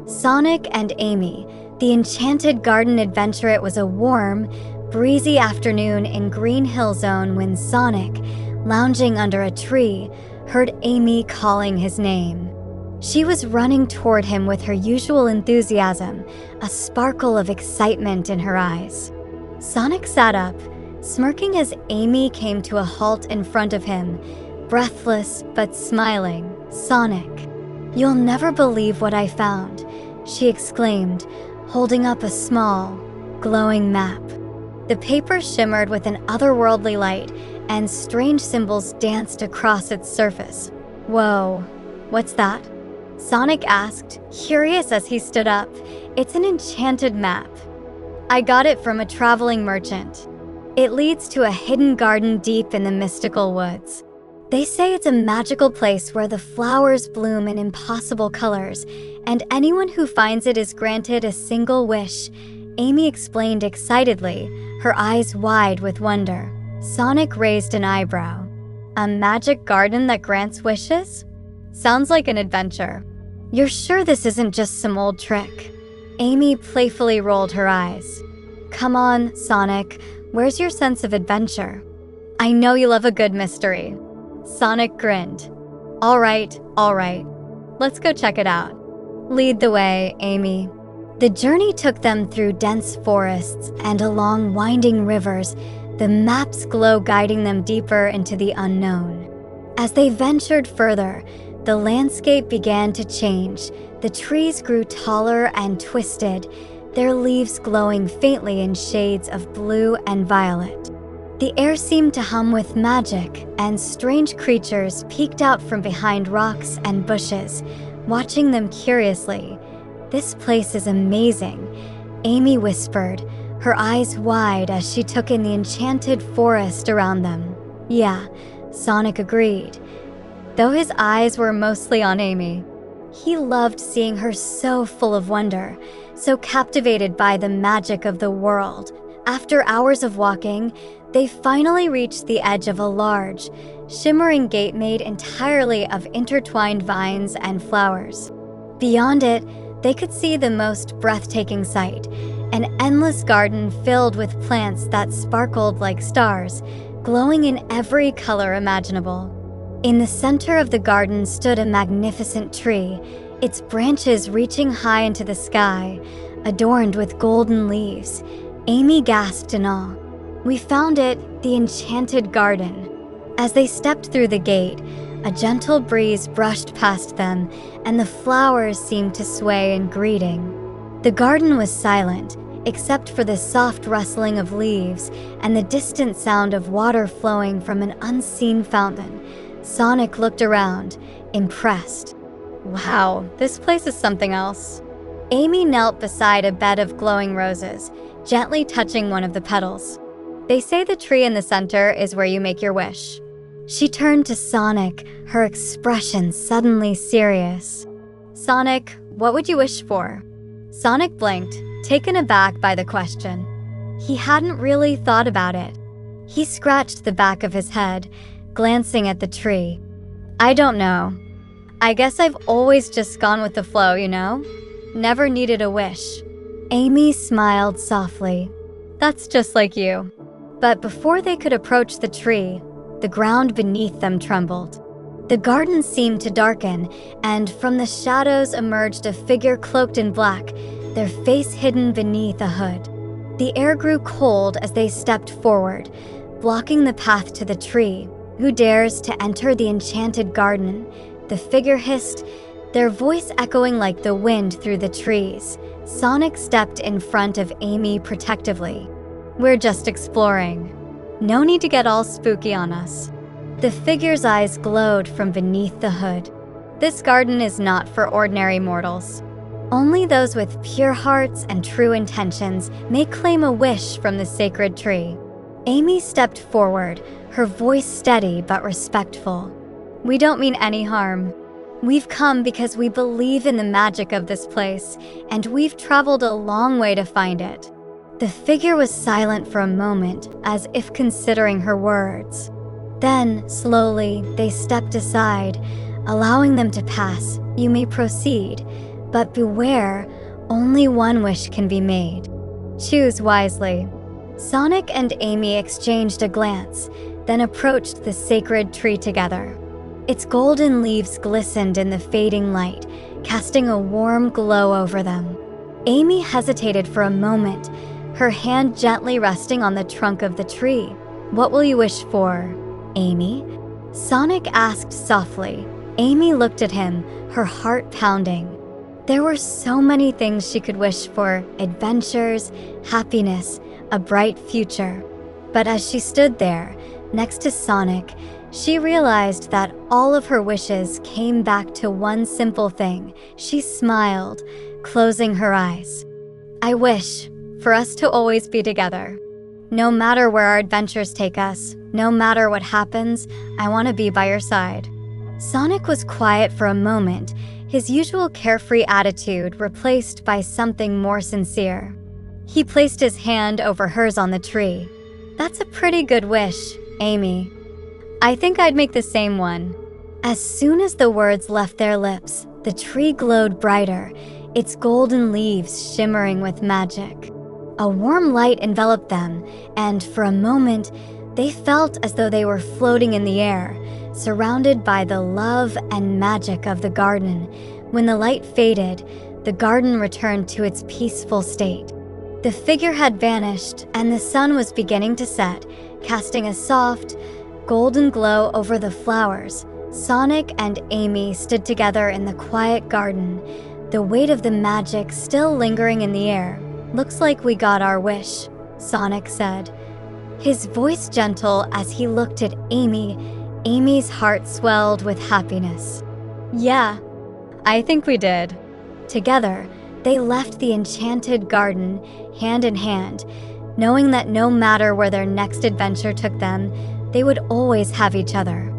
Sonic and Amy, the Enchanted Garden adventure. It was a warm, breezy afternoon in Green Hill Zone when Sonic, lounging under a tree, heard Amy calling his name. She was running toward him with her usual enthusiasm, a sparkle of excitement in her eyes. Sonic sat up, smirking as Amy came to a halt in front of him, breathless but smiling. "Sonic, you'll never believe what I found," she exclaimed, holding up a small, glowing map. The paper shimmered with an otherworldly light, and strange symbols danced across its surface. "Whoa, what's that?" Sonic asked, curious as he stood up. "It's an enchanted map. I got it from a traveling merchant. It leads to a hidden garden deep in the mystical woods. They say it's a magical place where the flowers bloom in impossible colors, and anyone who finds it is granted a single wish," Amy explained excitedly, her eyes wide with wonder. Sonic raised an eyebrow. "A magic garden that grants wishes? Sounds like an adventure. You're sure this isn't just some old trick?" Amy playfully rolled her eyes. "Come on, Sonic, where's your sense of adventure? I know you love a good mystery." Sonic grinned. All right, let's go check it out. Lead the way, Amy." The journey took them through dense forests and along winding rivers, the map's glow guiding them deeper into the unknown. As they ventured further, the landscape began to change. The trees grew taller and twisted, their leaves glowing faintly in shades of blue and violet. The air seemed to hum with magic, and strange creatures peeked out from behind rocks and bushes, watching them curiously. "This place is amazing," Amy whispered, her eyes wide as she took in the enchanted forest around them. "Yeah," Sonic agreed, though his eyes were mostly on Amy. He loved seeing her so full of wonder, so captivated by the magic of the world. After hours of walking, they finally reached the edge of a large, shimmering gate made entirely of intertwined vines and flowers. Beyond it, they could see the most breathtaking sight, an endless garden filled with plants that sparkled like stars, glowing in every color imaginable. In the center of the garden stood a magnificent tree, its branches reaching high into the sky, adorned with golden leaves. Amy gasped in awe. "We found it, the Enchanted Garden." As they stepped through the gate, a gentle breeze brushed past them, and the flowers seemed to sway in greeting. The garden was silent, except for the soft rustling of leaves and the distant sound of water flowing from an unseen fountain. Sonic looked around, impressed. "Wow, this place is something else." Amy knelt beside a bed of glowing roses, gently touching one of the petals. "They say the tree in the center is where you make your wish." She turned to Sonic, her expression suddenly serious. "Sonic, what would you wish for?" Sonic blinked, taken aback by the question. He hadn't really thought about it. He scratched the back of his head, glancing at the tree. "I don't know. I guess I've always just gone with the flow, you know? Never needed a wish." Amy smiled softly. "That's just like you." But before they could approach the tree, the ground beneath them trembled. The garden seemed to darken, and from the shadows emerged a figure cloaked in black, their face hidden beneath a hood. The air grew cold as they stepped forward, blocking the path to the tree. "Who dares to enter the enchanted garden?" the figure hissed, their voice echoing like the wind through the trees. Sonic stepped in front of Amy protectively. "We're just exploring. No need to get all spooky on us." The figure's eyes glowed from beneath the hood. "This garden is not for ordinary mortals. Only those with pure hearts and true intentions may claim a wish from the sacred tree." Amy stepped forward, her voice steady but respectful. "We don't mean any harm. We've come because we believe in the magic of this place, and we've traveled a long way to find it." The figure was silent for a moment, as if considering her words. Then, slowly, they stepped aside, allowing them to pass. "You may proceed," But beware, only one wish can be made. Choose wisely. Sonic and Amy exchanged a glance, then approached the sacred tree together. Its golden leaves glistened in the fading light, casting a warm glow over them. Amy hesitated for a moment, her hand gently resting on the trunk of the tree. "What will you wish for, Amy?" Sonic asked softly. Amy looked at him, her heart pounding. There were so many things she could wish for: adventures, happiness, a bright future. But as she stood there, next to Sonic, she realized that all of her wishes came back to one simple thing. She smiled, closing her eyes. "I wish for us to always be together. No matter where our adventures take us, no matter what happens, I want to be by your side." Sonic was quiet for a moment, his usual carefree attitude replaced by something more sincere. He placed his hand over hers on the tree. "That's a pretty good wish, Amy. I think I'd make the same one." As soon as the words left their lips, the tree glowed brighter, its golden leaves shimmering with magic. A warm light enveloped them, and for a moment, they felt as though they were floating in the air, surrounded by the love and magic of the garden. When the light faded, the garden returned to its peaceful state. The figure had vanished, and the sun was beginning to set, casting a soft, golden glow over the flowers. Sonic and Amy stood together in the quiet garden, the weight of the magic still lingering in the air. "Looks like we got our wish," Sonic said, his voice gentle as he looked at Amy. Amy's heart swelled with happiness. "Yeah, I think we did." Together, they left the enchanted garden, hand in hand, knowing that no matter where their next adventure took them, they would always have each other.